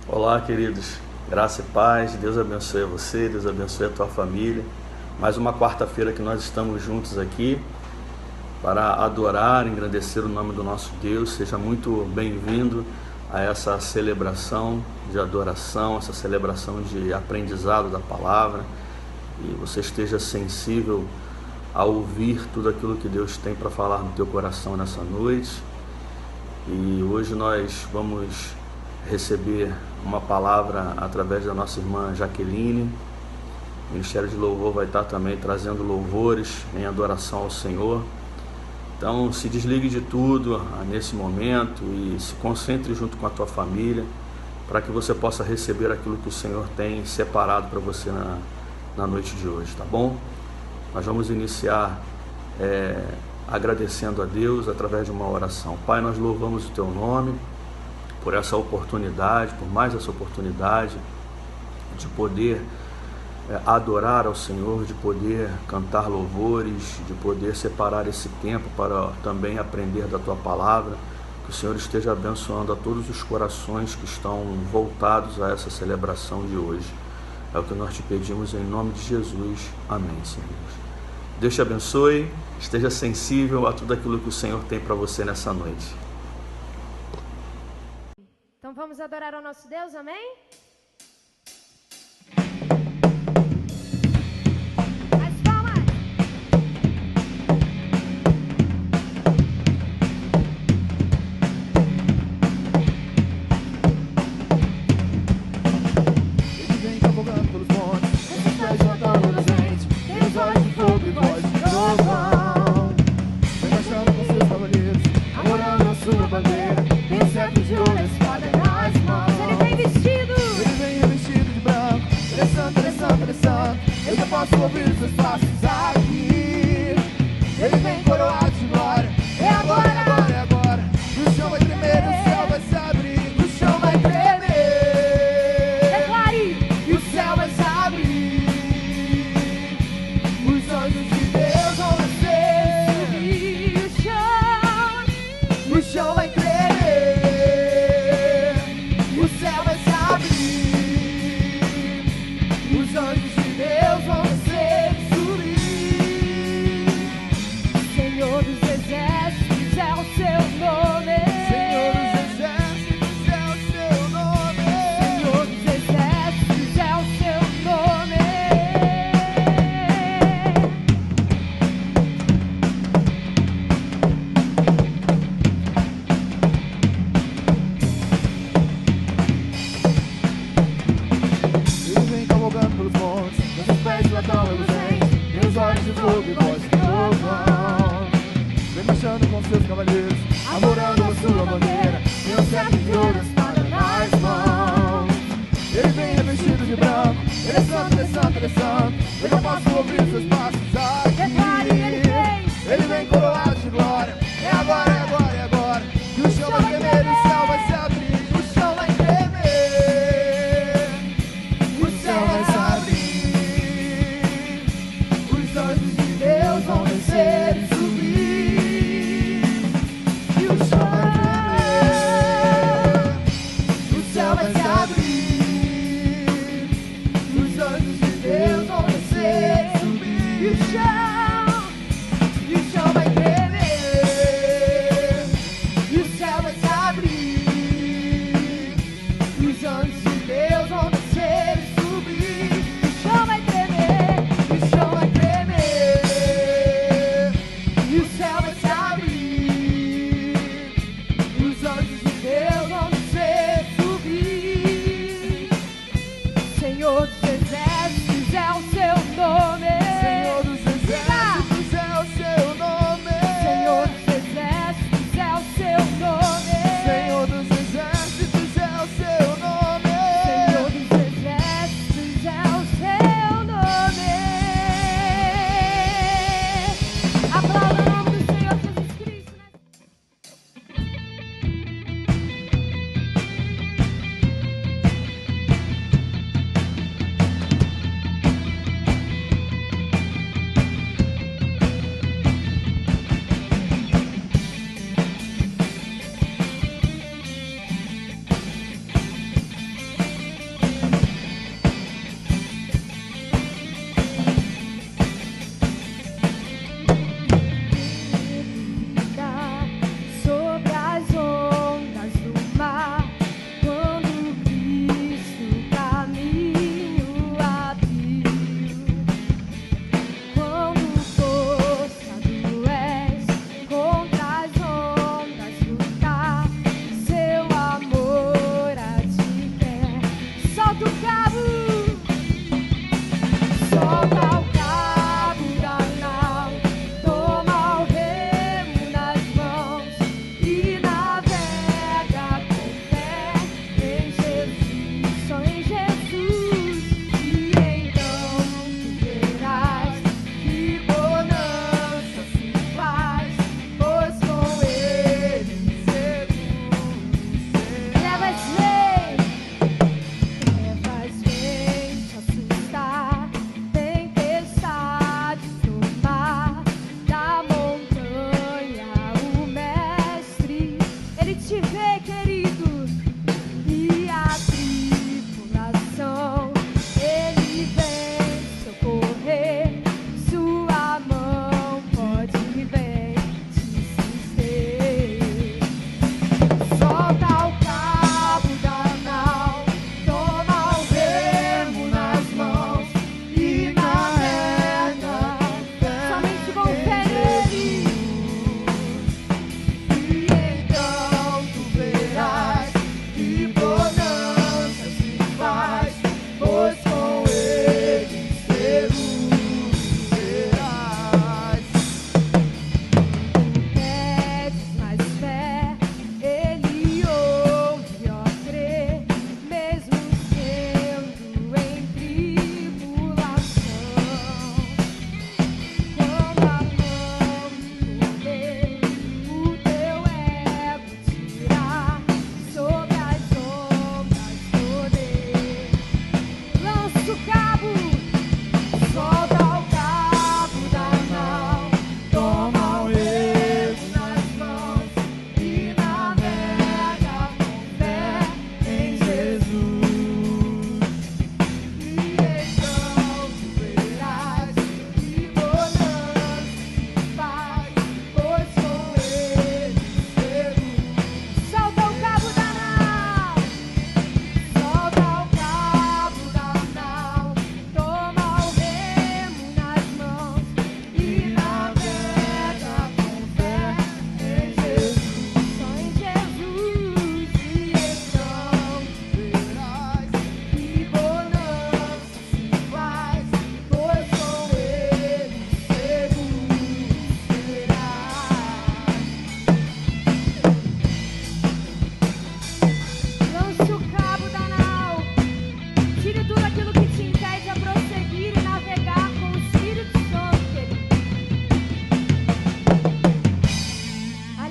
Olá, queridos. Graça e paz. Deus abençoe você, Deus abençoe a tua família. Mais uma quarta-feira que nós estamos juntos aqui para adorar, engrandecer o nome do nosso Deus. Seja muito bem-vindo a essa celebração de adoração, essa celebração de aprendizado da palavra. E você esteja sensível a ouvir tudo aquilo que Deus tem para falar no teu coração nessa noite. E hoje nós vamos receber uma palavra através da nossa irmã Jaqueline. O Ministério de Louvor vai estar também trazendo louvores em adoração ao Senhor. Então se desligue de tudo nesse momento e se concentre junto com a tua família para que você possa receber aquilo que o Senhor tem separado para você na noite de hoje, tá bom? Nós vamos iniciar agradecendo a Deus através de uma oração. Pai, nós louvamos o teu nome por essa oportunidade, por mais essa oportunidade de poder adorar ao Senhor, de poder cantar louvores, de poder separar esse tempo para também aprender da tua palavra. Que o Senhor esteja abençoando a todos os corações que estão voltados a essa celebração de hoje. É o que nós te pedimos em nome de Jesus. Amém, Senhor. Deus te abençoe, esteja sensível a tudo aquilo que o Senhor tem para você nessa noite. Então vamos adorar ao nosso Deus, amém? As palmas! Ele vem cavalgando pelos montes, seus pés matando luzente, tem os olhos de fogo e voz de trovão. Vem marchando com seus cavaleiros, namorando a sua bandeira, tem o cetro de ouro, a espada nas mãos. Ele vem vestido! Ele vem revestido de branco, ele é santo, ele é santo, ele é santo. Eu já posso ouvir os seus passos aqui. Ele vem coroado de glória, é agora, é agora, é agora. E o chão vai tremer, o céu vai se abrir, o chão vai tremer. Declare! E o céu vai se abrir, os anjos de Deus vão descer, E o chão vai tremer, o céu vai se abrir, os anjos de Deus vão descer e subir. Senhor dos exércitos é o seu nome. Senhor dos exércitos é o seu nome. Senhor dos exércitos é o seu nome. Ele vem cavalgando pelos montes, com seus pés de latão reluzente, tem os olhos de fogo e voz de trovão. Vem marchando com seus cavaleiros, namorando a sua bandeira, tem o cetro de ouro, a espada nas mãos. Ele vem revestido de branco, ele é santo, ele é santo, ele é santo. Eu já posso ouvir seus passos aqui. Ele vem coroado de glória, é agora, é agora, é agora. E o chão vai tremer, o céu vai se abrir, o chão vai tremer, o céu vai se abrir, os anjos de Deus vão descer e subir, e o chão vai tremer, o céu vai se abrir, os anjos de Deus vão descer e subir.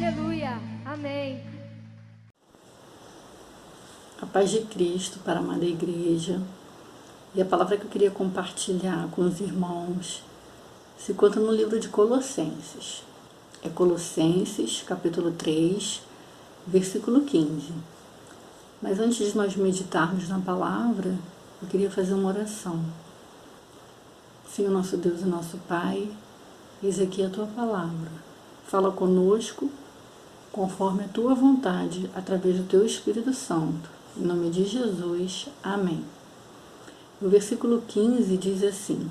Aleluia. Amém. A paz de Cristo para a amada igreja. E a palavra que eu queria compartilhar com os irmãos se encontra no livro de Colossenses. É Colossenses, capítulo 3, versículo 15. Mas antes de nós meditarmos na palavra, eu queria fazer uma oração. Senhor nosso Deus e nosso Pai, eis aqui a Tua palavra. Fala conosco conforme a Tua vontade, através do Teu Espírito Santo. Em nome de Jesus, amém. O versículo 15 diz assim: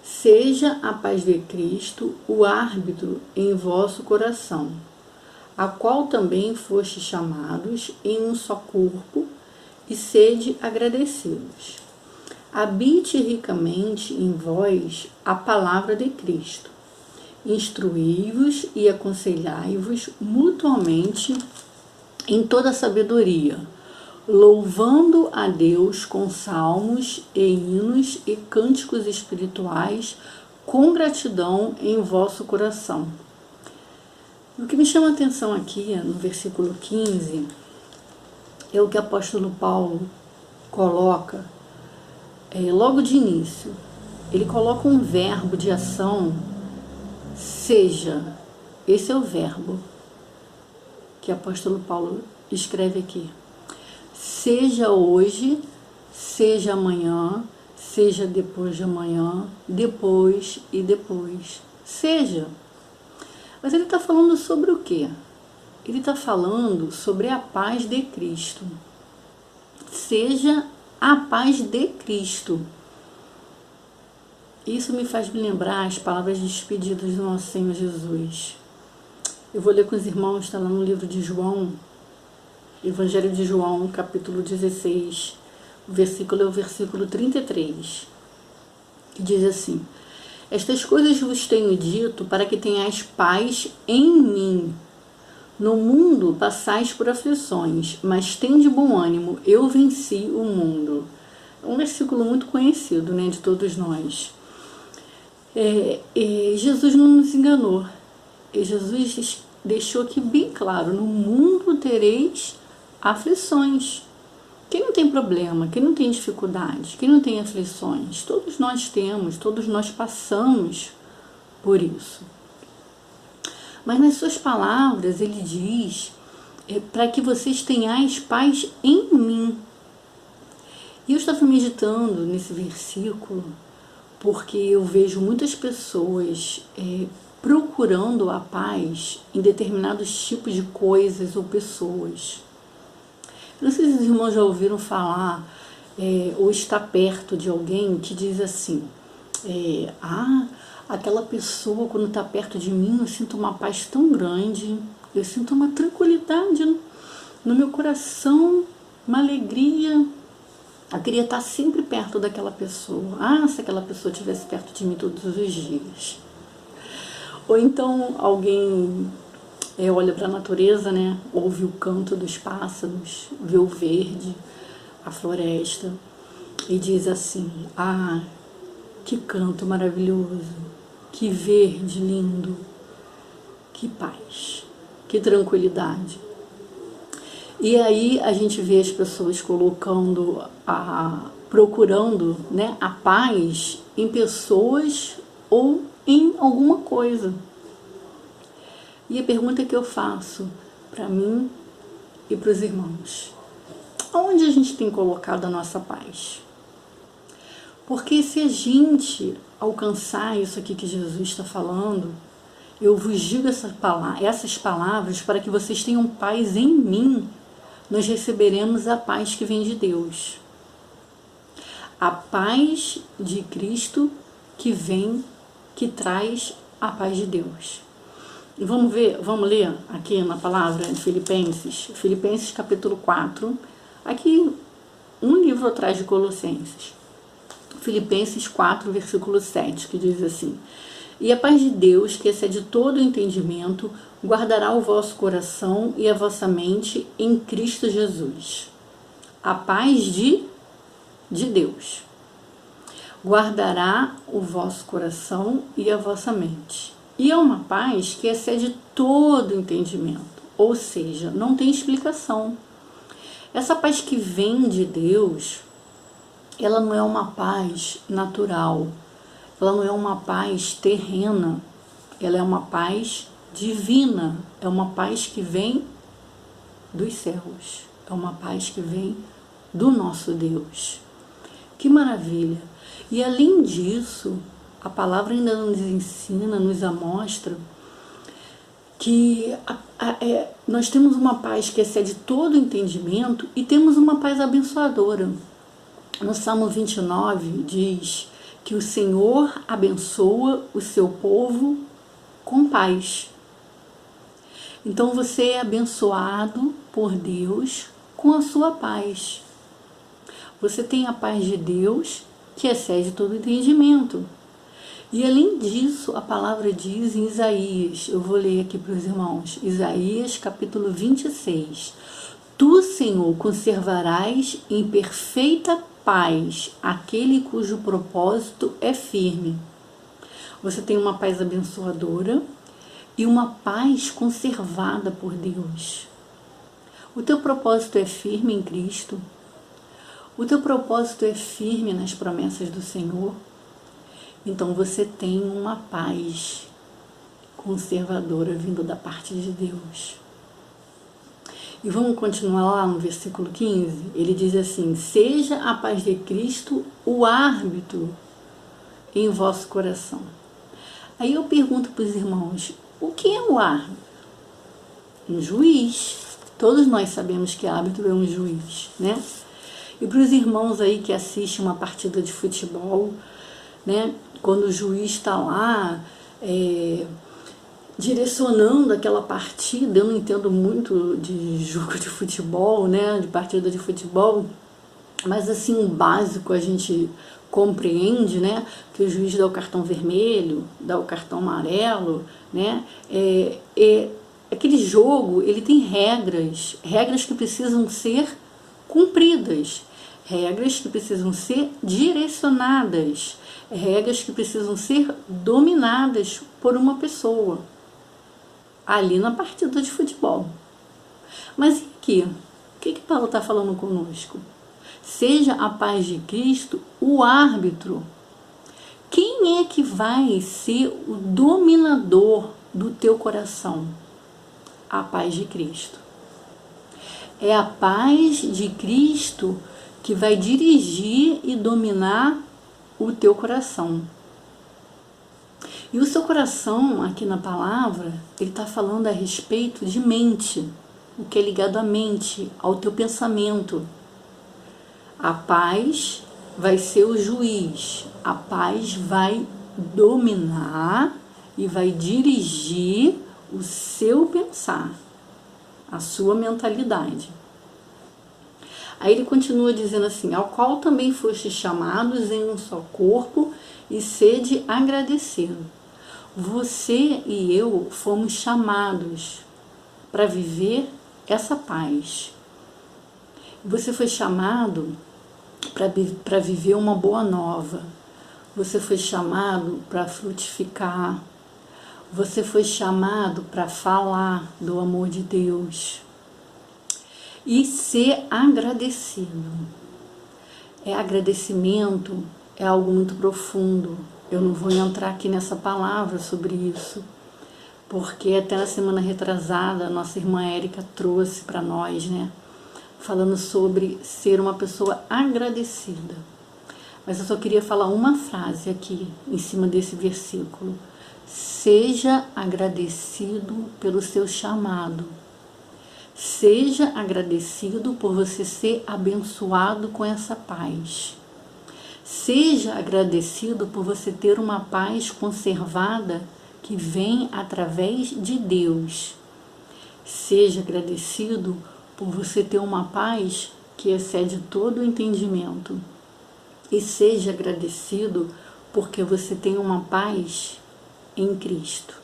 seja a paz de Cristo o árbitro em vosso coração, a qual também foste chamados em um só corpo, e sede agradecidos. Habite ricamente em vós a palavra de Cristo. Instruí-vos e aconselhai-vos mutuamente em toda sabedoria, louvando a Deus com salmos e hinos e cânticos espirituais, com gratidão em vosso coração. O que me chama a atenção aqui, no versículo 15, é o que o apóstolo Paulo coloca logo de início. Ele coloca um verbo de ação, seja. Esse é o verbo que o apóstolo Paulo escreve aqui. Seja hoje, seja amanhã, seja depois de amanhã, depois e depois. Seja. Mas ele está falando sobre o quê? Ele está falando sobre a paz de Cristo. Seja a paz de Cristo. Isso me faz me lembrar as palavras despedidas do nosso Senhor Jesus. Eu vou ler com os irmãos, está lá no livro de João, Evangelho de João, capítulo 16, o versículo é o versículo 33, que diz assim: estas coisas vos tenho dito para que tenhais paz em mim. No mundo passais por aflições, mas tende bom ânimo, eu venci o mundo. É um versículo muito conhecido, né, de todos nós. Jesus não nos enganou. Jesus deixou aqui bem claro: no mundo tereis aflições. Quem não tem problema, quem não tem dificuldade, quem não tem aflições, todos nós temos, todos nós passamos por isso. Mas nas suas palavras ele diz para que vocês tenhais paz em mim. E eu estava meditando nesse versículo porque eu vejo muitas pessoas procurando a paz em determinados tipos de coisas ou pessoas. Não sei se os irmãos já ouviram falar ou está perto de alguém que diz assim: aquela pessoa, quando está perto de mim, eu sinto uma paz tão grande, eu sinto uma tranquilidade no meu coração, uma alegria. Eu queria estar sempre perto daquela pessoa. Se aquela pessoa estivesse perto de mim todos os dias. Ou então alguém olha para a natureza, né? Ouve o canto dos pássaros, vê o verde, a floresta, e diz assim: que canto maravilhoso, que verde lindo, que paz, que tranquilidade. E aí a gente vê as pessoas procurando, né, a paz em pessoas ou em alguma coisa. E a pergunta que eu faço para mim e para os irmãos: onde a gente tem colocado a nossa paz? Porque se a gente alcançar isso aqui que Jesus está falando, eu vos digo essas palavras para que vocês tenham paz em mim, nós receberemos a paz que vem de Deus. A paz de Cristo que vem, que traz a paz de Deus. E vamos ler aqui na palavra de Filipenses capítulo 4, aqui um livro atrás de Colossenses. Filipenses 4, versículo 7, que diz assim: e a paz de Deus, que excede todo o entendimento, guardará o vosso coração e a vossa mente em Cristo Jesus. A paz de Deus guardará o vosso coração e a vossa mente E é uma paz que excede todo entendimento, ou seja, não tem explicação. Essa paz que vem de Deus, ela não é uma paz natural, ela não é uma paz terrena, ela é uma paz divina, é uma paz que vem dos céus, é uma paz que vem do nosso Deus. Que maravilha! E além disso, a palavra ainda nos ensina, nos amostra que nós temos uma paz que excede todo entendimento e temos uma paz abençoadora. No Salmo 29 diz que o Senhor abençoa o seu povo com paz. Então você é abençoado por Deus com a sua paz. Você tem a paz de Deus que excede todo entendimento. E além disso, a palavra diz em Isaías, eu vou ler aqui para os irmãos, Isaías capítulo 26. Tu, Senhor, conservarás em perfeita paz aquele cujo propósito é firme. Você tem uma paz abençoadora e uma paz conservada por Deus. O teu propósito é firme em Cristo. O teu propósito é firme nas promessas do Senhor. Então você tem uma paz conservadora vindo da parte de Deus. E vamos continuar lá no versículo 15. Ele diz assim: seja a paz de Cristo o árbitro em vosso coração. Aí eu pergunto para os irmãos, o que é o árbitro? Um juiz. Todos nós sabemos que árbitro é um juiz, né? E para os irmãos aí que assistem uma partida de futebol, né? Quando o juiz está lá direcionando aquela partida, eu não entendo muito de jogo de futebol, né? De partida de futebol, mas assim, o básico a gente compreende, né? Que o juiz dá o cartão vermelho, dá o cartão amarelo, né? Aquele jogo, ele tem regras que precisam ser cumpridas, regras que precisam ser direcionadas, regras que precisam ser dominadas por uma pessoa ali na partida de futebol. Mas e aqui? O que Paulo está falando conosco? Seja a paz de Cristo o árbitro. Quem é que vai ser o dominador do teu coração? A paz de Cristo. É a paz de Cristo que vai dirigir e dominar o teu coração. E o seu coração, aqui na palavra, ele está falando a respeito de mente, o que é ligado à mente, ao teu pensamento. A paz vai ser o juiz, a paz vai dominar e vai dirigir o seu pensar, a sua mentalidade. Aí ele continua dizendo assim: ao qual também fostes chamados em um só corpo, e sede agradecido. Você e eu fomos chamados para viver essa paz. Você foi chamado para viver uma boa nova. Você foi chamado para frutificar. Você foi chamado para falar do amor de Deus. E ser agradecido. Agradecimento é algo muito profundo. Eu não vou entrar aqui nessa palavra sobre isso, porque até na semana retrasada a nossa irmã Érica trouxe para nós, né, falando sobre ser uma pessoa agradecida. Mas eu só queria falar uma frase aqui em cima desse versículo: seja agradecido pelo seu chamado. Seja agradecido por você ser abençoado com essa paz. Seja agradecido por você ter uma paz conservada que vem através de Deus. Seja agradecido por você ter uma paz que excede todo o entendimento. E seja agradecido porque você tem uma paz em Cristo.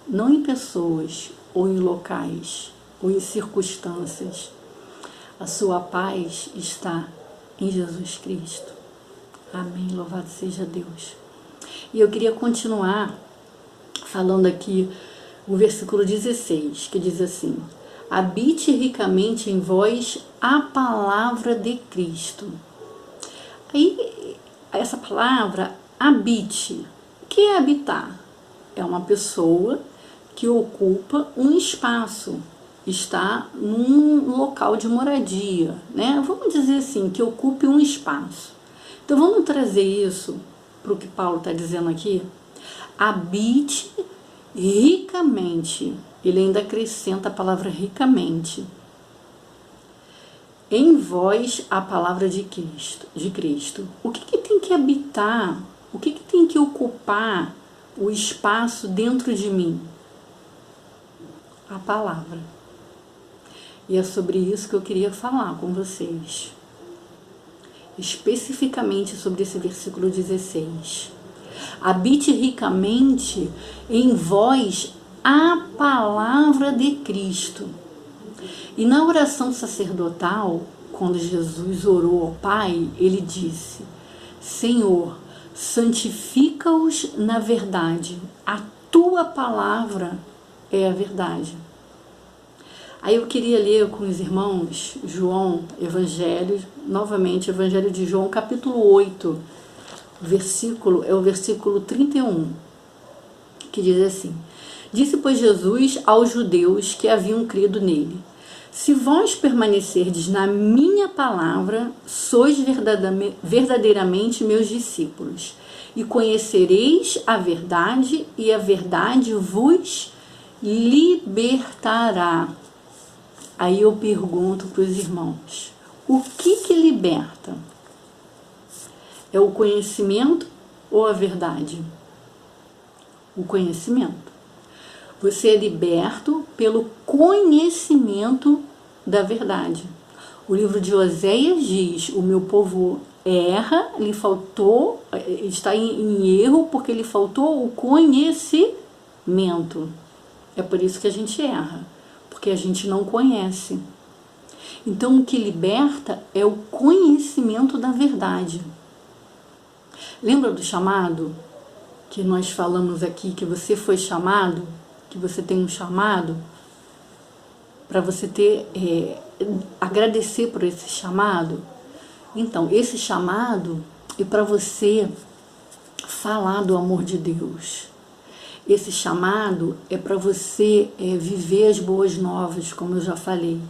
Não em pessoas ou em locais ou em circunstâncias. A sua paz está em Jesus Cristo. Amém, louvado seja Deus. E eu queria continuar falando aqui o versículo 16, que diz assim: habite ricamente em vós a palavra de Cristo. Aí, essa palavra, habite, o que é habitar? É uma pessoa que ocupa um espaço, está num local de moradia, né? Vamos dizer assim, que ocupe um espaço. Então vamos trazer isso para o que Paulo está dizendo aqui. Habite ricamente. Ele ainda acrescenta a palavra ricamente. Em vós a palavra de Cristo. O que tem que habitar? O que tem que ocupar o espaço dentro de mim? A palavra. E é sobre isso que eu queria falar com vocês. Especificamente sobre esse versículo 16. Habite ricamente em vós a palavra de Cristo. E na oração sacerdotal, quando Jesus orou ao Pai, ele disse: Senhor, santifica-os na verdade, a tua palavra é a verdade. Aí eu queria ler com os irmãos João, novamente, Evangelho de João, capítulo 8, é o versículo 31, que diz assim: disse, pois, Jesus aos judeus que haviam crido nele: se vós permanecerdes na minha palavra, sois verdadeiramente meus discípulos, e conhecereis a verdade, e a verdade vos libertará. Aí eu pergunto para os irmãos: o que liberta? É o conhecimento ou a verdade? O conhecimento. Você é liberto pelo conhecimento da verdade. O livro de Oséias diz: o meu povo erra, lhe faltou, está em erro porque lhe faltou o conhecimento. É por isso que a gente erra, porque a gente não conhece. Então o que liberta é o conhecimento da verdade. Lembra do chamado que nós falamos aqui, que você foi chamado, que você tem um chamado, para você agradecer por esse chamado? Então, esse chamado é para você falar do amor de Deus. Esse chamado é para você viver as boas novas, como eu já falei.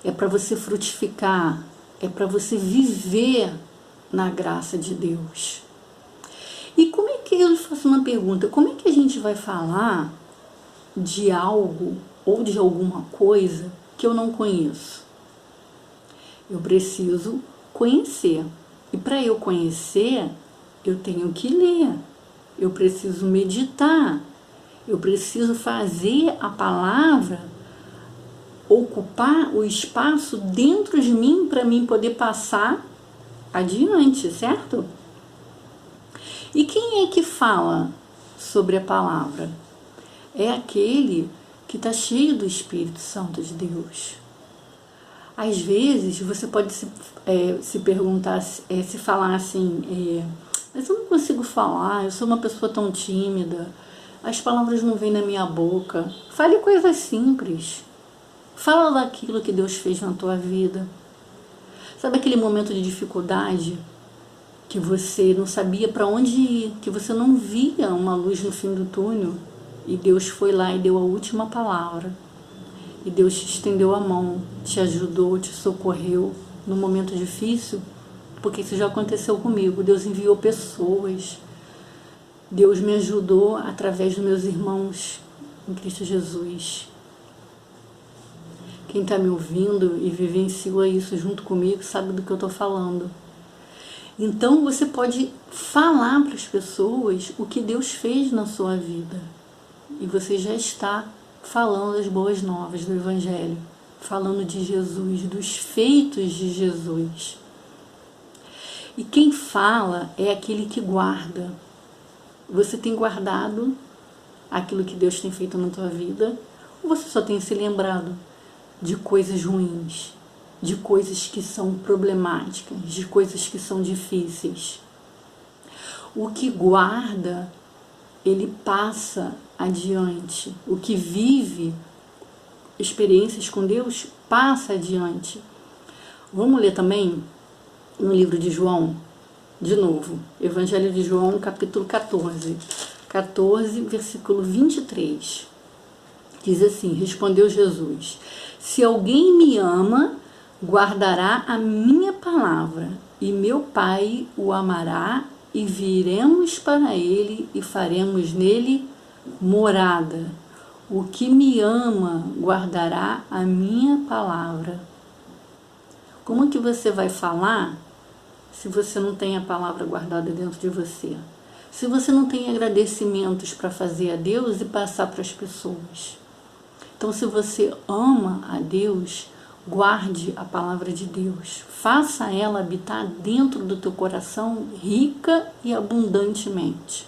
É para você frutificar, é para você viver na graça de Deus. E como é que, eu lhe faço uma pergunta, como é que a gente vai falar de algo ou de alguma coisa que eu não conheço? Eu preciso conhecer. E para eu conhecer, eu tenho que ler. Eu preciso meditar. Eu preciso fazer a palavra ocupar o espaço dentro de mim para mim poder passar adiante, certo? E quem é que fala sobre a palavra? É aquele que está cheio do Espírito Santo de Deus. Às vezes você pode se perguntar, se falar assim, mas eu não consigo falar, eu sou uma pessoa tão tímida, as palavras não vêm na minha boca. Fale coisas simples. Fala daquilo que Deus fez na tua vida. Sabe aquele momento de dificuldade que você não sabia para onde ir, que você não via uma luz no fim do túnel, e Deus foi lá e deu a última palavra, e Deus te estendeu a mão, te ajudou, te socorreu no momento difícil? Porque isso já aconteceu comigo. Deus enviou pessoas, Deus me ajudou através dos meus irmãos em Cristo Jesus. Quem está me ouvindo e vivenciou isso junto comigo sabe do que eu estou falando. Então você pode falar para as pessoas o que Deus fez na sua vida. E você já está falando as boas novas do Evangelho, falando de Jesus, dos feitos de Jesus. E quem fala é aquele que guarda. Você tem guardado aquilo que Deus tem feito na tua vida? Ou você só tem se lembrado de coisas ruins, de coisas que são problemáticas, de coisas que são difíceis? O que guarda, ele passa adiante. O que vive experiências com Deus passa adiante. Vamos ler também no livro de João, de novo, Evangelho de João, capítulo 14, versículo 23. Diz assim: respondeu Jesus: se alguém me ama, guardará a minha palavra, e meu Pai o amará, e viremos para ele e faremos nele morada. O que me ama guardará a minha palavra. Como que você vai falar se você não tem a palavra guardada dentro de você? Se você não tem agradecimentos para fazer a Deus e passar para as pessoas? Então, se você ama a Deus, guarde a palavra de Deus. Faça ela habitar dentro do teu coração rica e abundantemente.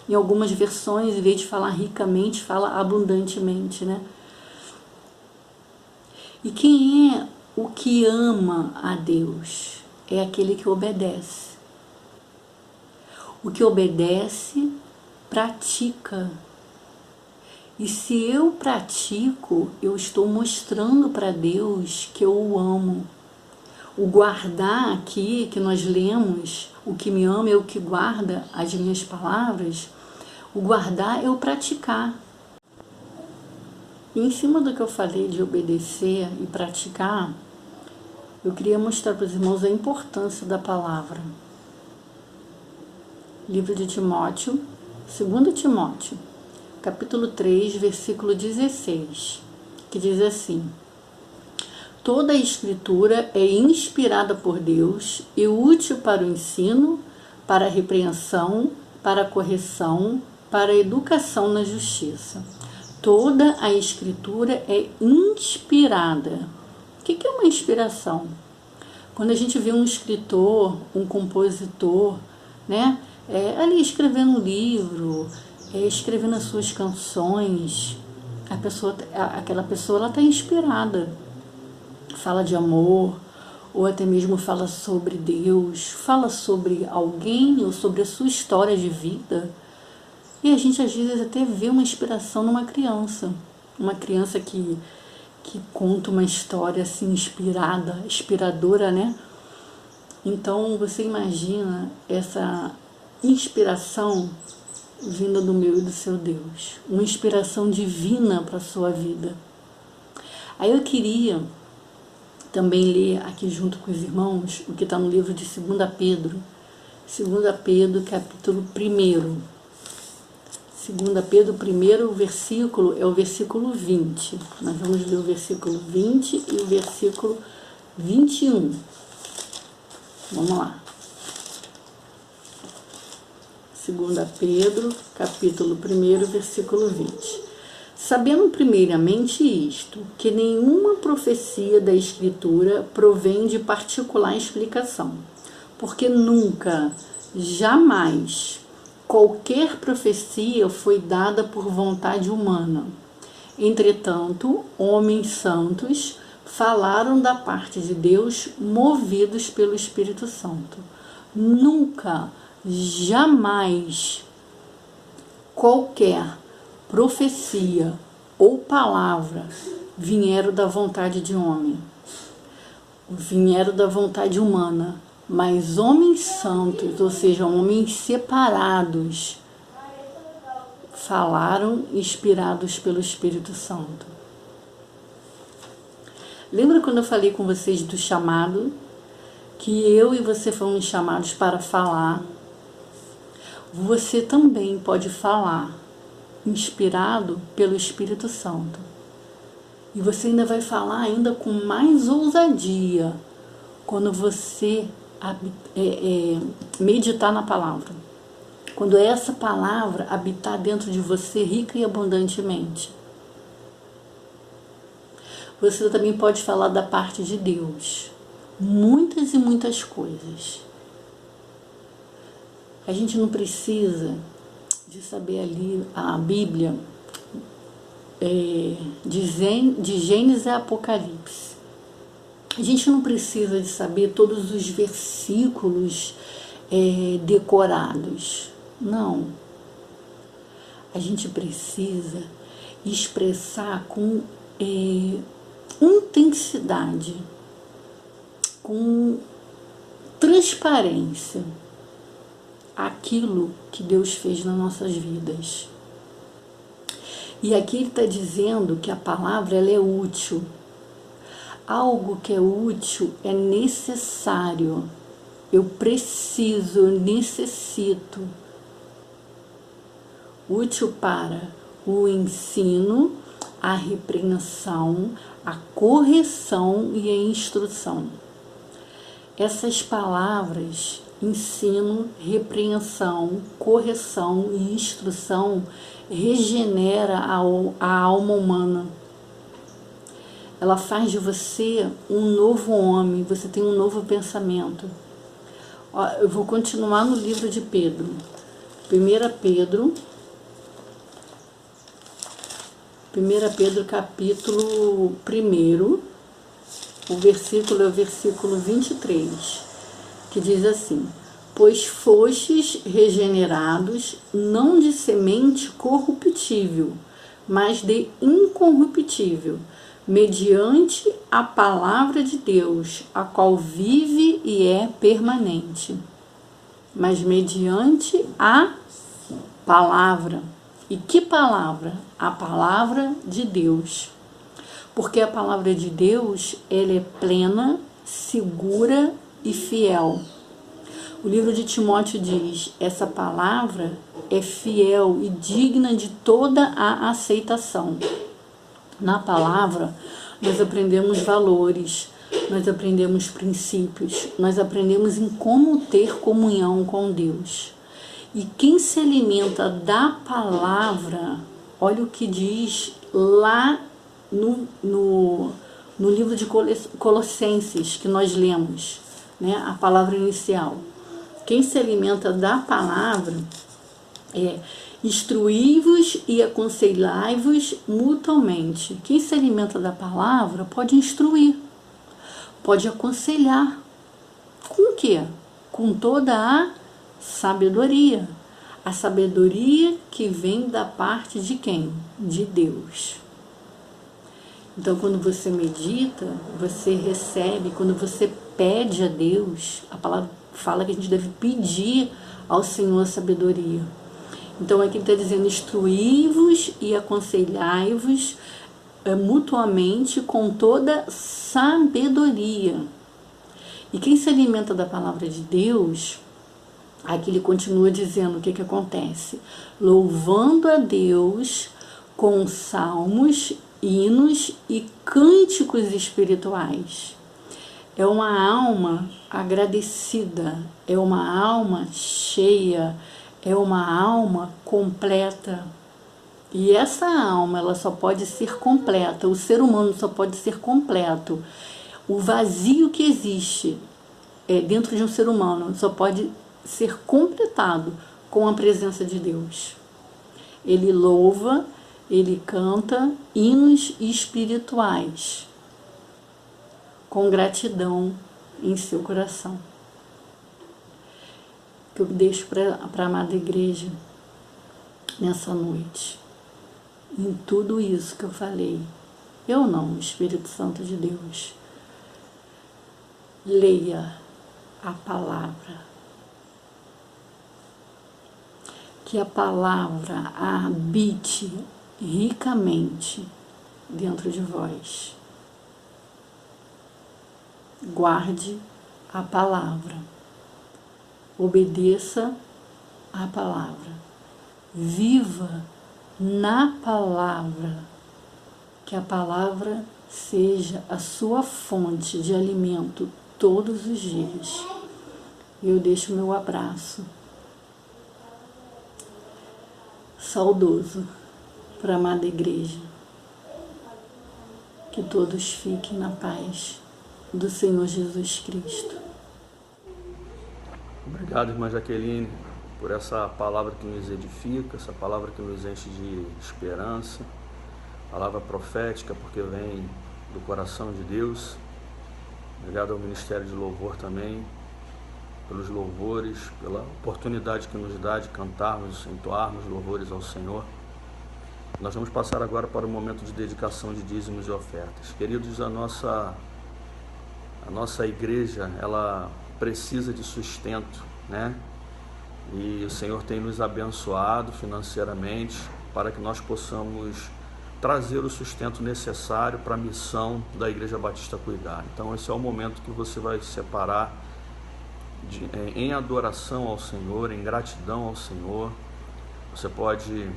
Em algumas versões, em vez de falar ricamente, fala abundantemente, né? E quem é o que ama a Deus? É aquele que obedece. O que obedece, pratica. E se eu pratico, eu estou mostrando para Deus que eu o amo. O guardar aqui, que nós lemos, o que me ama é o que guarda as minhas palavras. O guardar é o praticar. E em cima do que eu falei de obedecer e praticar, eu queria mostrar para os irmãos a importância da palavra. Livro de Timóteo, 2 Timóteo, capítulo 3, versículo 16, que diz assim: toda a escritura é inspirada por Deus e útil para o ensino, para a repreensão, para a correção, para a educação na justiça. Toda a escritura é inspirada. O que é uma inspiração? Quando a gente vê um escritor, um compositor, né, ali escrevendo um livro, escrevendo as suas canções, aquela pessoa está inspirada. Fala de amor, ou até mesmo fala sobre Deus, fala sobre alguém ou sobre a sua história de vida. E a gente às vezes até vê uma inspiração numa criança que conta uma história assim inspiradora, né? Então você imagina essa inspiração vinda do meu e do seu Deus, uma inspiração divina para a sua vida. Aí eu queria também ler aqui junto com os irmãos o que está no livro de 2 Pedro, capítulo 1. 2 Pedro, o primeiro versículo é o versículo 20. Nós vamos ler o versículo 20 e o versículo 21. Vamos lá. 2 Pedro, capítulo 1, versículo 20. Sabendo primeiramente isto, que nenhuma profecia da Escritura provém de particular explicação, porque nunca, jamais, qualquer profecia foi dada por vontade humana. Entretanto, homens santos falaram da parte de Deus, movidos pelo Espírito Santo. Nunca, jamais, qualquer profecia ou palavra vieram da vontade de homem, vieram da vontade humana, mas homens santos, ou seja, homens separados, falaram inspirados pelo Espírito Santo. Lembra quando eu falei com vocês do chamado? Que eu e você fomos chamados para falar. Você também pode falar, inspirado pelo Espírito Santo. E você ainda vai falar ainda com mais ousadia quando você meditar na palavra. Quando essa palavra habitar dentro de você rica e abundantemente. Você também pode falar da parte de Deus. Muitas e muitas coisas. A gente não precisa de saber ali a Bíblia de Gênesis a Apocalipse. A gente não precisa de saber todos os versículos decorados. Não. a gente precisa expressar com intensidade, com transparência, aquilo que Deus fez nas nossas vidas. E aqui ele está dizendo que a palavra ela é útil. Algo que é útil é necessário. Eu preciso, eu necessito. Útil para o ensino, a repreensão, a correção e a instrução. Essas palavras, ensino, repreensão, correção e instrução, regenera a alma humana. Ela faz de você um novo homem, você tem um novo pensamento. Eu vou continuar no livro de Pedro. 1 Pedro capítulo 1, o versículo é o versículo 23, que diz assim: pois fostes regenerados, não de semente corruptível, mas de incorruptível, mediante a palavra de Deus, a qual vive e é permanente. Mas mediante a palavra. E que palavra? A palavra de Deus. Porque a palavra de Deus, ela é plena, segura e fiel. O livro de Timóteo diz: essa palavra é fiel e digna de toda a aceitação. Na palavra, nós aprendemos valores, nós aprendemos princípios, nós aprendemos em como ter comunhão com Deus. E quem se alimenta da palavra, olha o que diz lá no livro de Colossenses, que nós lemos, né? A palavra inicial. Quem se alimenta da palavra é: instruí-vos e aconselhai-vos mutuamente. Quem se alimenta da palavra pode instruir, pode aconselhar. Com o quê? Com toda a sabedoria. A sabedoria que vem da parte de quem? De Deus. Então, quando você medita, você recebe. Quando você pede a Deus, a palavra fala que a gente deve pedir ao Senhor sabedoria. Então, aqui ele está dizendo: instruí-vos e aconselhai-vos mutuamente com toda sabedoria. E quem se alimenta da palavra de Deus, aqui ele continua dizendo o que acontece: louvando a Deus com salmos, hinos e cânticos espirituais. É uma alma agradecida, é uma alma cheia, é uma alma completa. E essa alma, ela só pode ser completa, o ser humano só pode ser completo. O vazio que existe dentro de um ser humano só pode ser completado com a presença de Deus. Ele louva, ele canta hinos espirituais com gratidão em seu coração. Que eu deixo para a amada igreja nessa noite. Em tudo isso que eu falei, eu não, o Espírito Santo de Deus, leia a palavra. Que a palavra habite ricamente dentro de vós. Guarde a palavra. Obedeça a palavra. Viva na palavra. Que a palavra seja a sua fonte de alimento todos os dias. Eu deixo meu abraço saudoso para a amada igreja. Que todos fiquem na paz do Senhor Jesus Cristo. Obrigado, irmã Jaqueline, por essa palavra que nos edifica, essa palavra que nos enche de esperança, palavra profética, porque vem do coração de Deus. Obrigado ao Ministério de Louvor também, pelos louvores, pela oportunidade que nos dá de cantarmos, entoarmos louvores ao Senhor. Nós vamos passar agora para o momento de dedicação de dízimos e ofertas. Queridos, a nossa igreja, ela precisa de sustento, né? E o Senhor tem nos abençoado financeiramente para que nós possamos trazer o sustento necessário para a missão da Igreja Batista Cuidar. Então esse é o momento que você vai separar em adoração ao Senhor, em gratidão ao Senhor. Você pode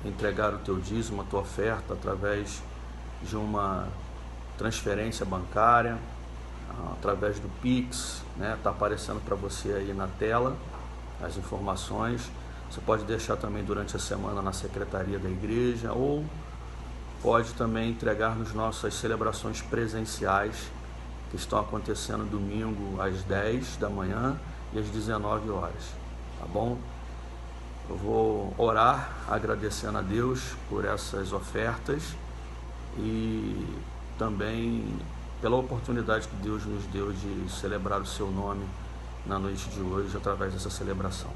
entregar o teu dízimo, a tua oferta, através de uma transferência bancária, através do Pix, né? Está aparecendo para você aí na tela as informações. Você pode deixar também durante a semana na secretaria da igreja, ou pode também entregar nas nossas celebrações presenciais que estão acontecendo domingo às 10 da manhã e às 19 horas, tá bom? Eu vou orar agradecendo a Deus por essas ofertas e também pela oportunidade que Deus nos deu de celebrar o seu nome na noite de hoje através dessa celebração.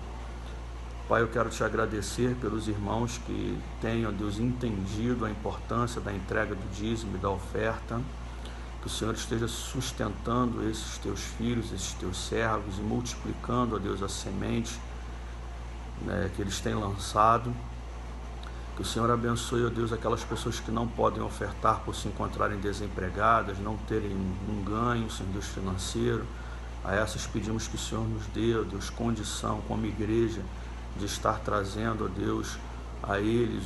Pai, eu quero te agradecer pelos irmãos que têm, ó Deus, entendido a importância da entrega do dízimo e da oferta. Que o Senhor esteja sustentando esses teus filhos, esses teus servos, e multiplicando, ó Deus, a semente, né, que eles têm lançado. Que o Senhor abençoe, ó Deus, aquelas pessoas que não podem ofertar por se encontrarem desempregadas, não terem um ganho, Senhor Deus, financeiro. A essas pedimos que o Senhor nos dê, ó Deus, condição como igreja de estar trazendo, ó Deus, a eles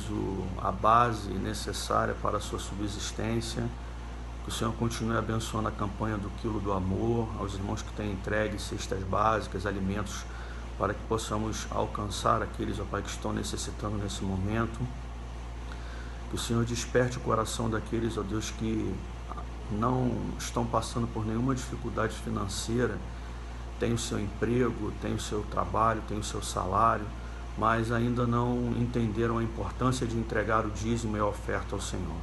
a base necessária para a sua subsistência. Que o Senhor continue abençoando a campanha do Quilo do Amor, aos irmãos que têm entregue cestas básicas, alimentos, para que possamos alcançar aqueles, ó Pai, que estão necessitando nesse momento. Que o Senhor desperte o coração daqueles, ó Deus, que não estão passando por nenhuma dificuldade financeira, tem o seu emprego, tem o seu trabalho, tem o seu salário, mas ainda não entenderam a importância de entregar o dízimo e a oferta ao Senhor.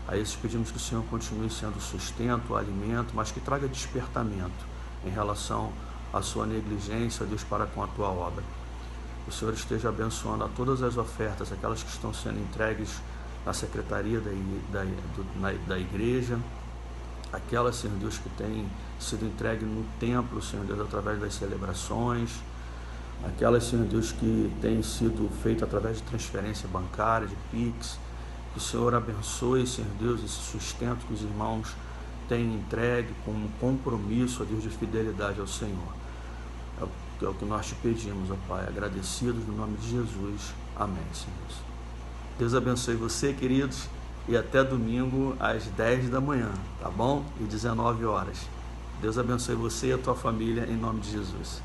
A esses pedimos que o Senhor continue sendo sustento, alimento, mas que traga despertamento em relação à sua negligência, Deus, para com a tua obra. O Senhor esteja abençoando a todas as ofertas, aquelas que estão sendo entregues na secretaria da igreja, aquelas, Senhor Deus, que têm sido entregues no templo, Senhor Deus, através das celebrações, aquelas, Senhor Deus, que têm sido feitas através de transferência bancária, de Pix. Que o Senhor abençoe, Senhor Deus, esse sustento que os irmãos têm entregue com um compromisso, ó Deus, de fidelidade ao Senhor. É o que nós te pedimos, ó Pai, agradecidos no nome de Jesus. Amém, Senhor. Deus abençoe você, queridos, e até domingo às 10 da manhã, tá bom? E 19 horas. Deus abençoe você e a tua família, em nome de Jesus.